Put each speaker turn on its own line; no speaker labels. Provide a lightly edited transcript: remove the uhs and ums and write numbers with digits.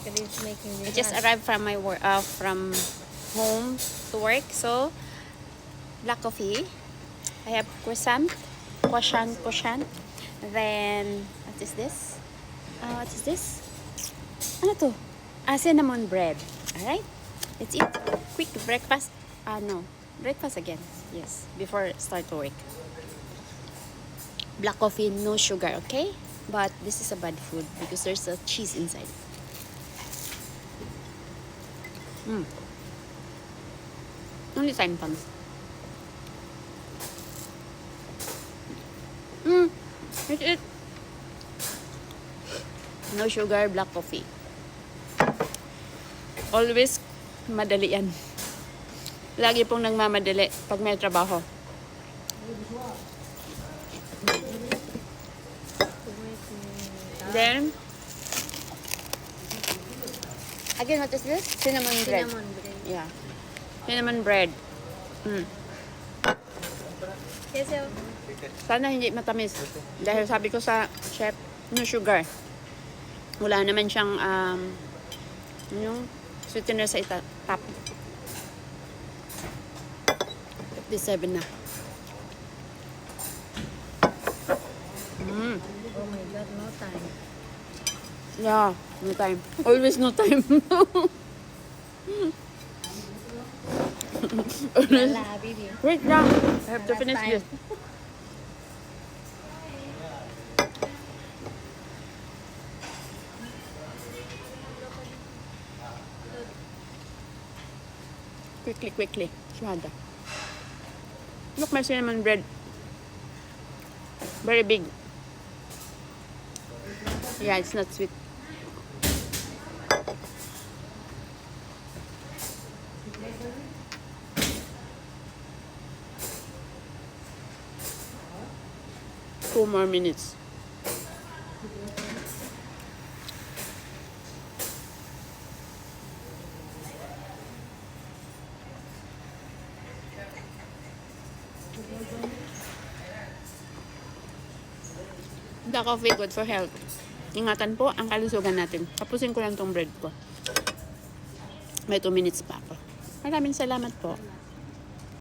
I just arrived from my work, from home to work. So, black coffee. I have croissant. Then, what is this? What is this? Ano to? Cinnamon bread. Alright? Let's eat. Quick breakfast. No. Breakfast again. Yes. Before start to work. Black coffee, no sugar, okay? But this is a bad food because there's a cheese inside. Only time pumps. That's it. No sugar, black coffee. Always madali yan. Lagi pong nagmamadali pag may trabaho. Then, again, what is this? Cinnamon bread.
Cinnamon bread.
Yeah. Cinnamon bread.
Yes, sir.
Sana hindi matamis. Dahil sabi ko sa chef, no sugar. Wala naman siyang yung sweetener sa top. 57 na.
Oh my God, no time.
Yeah, no time. Always no time.
Wala, baby.
Wait lang. I have to
Last
finish
time.
this. Quickly. Shada. Look, my cinnamon bread. Very big. Yeah, it's not sweet. Two more minutes. The coffee good for health. Ingatan po ang kalusugan natin. Tapusin ko lang tong bread ko. May 2 minutes pa ako. Maraming salamat po.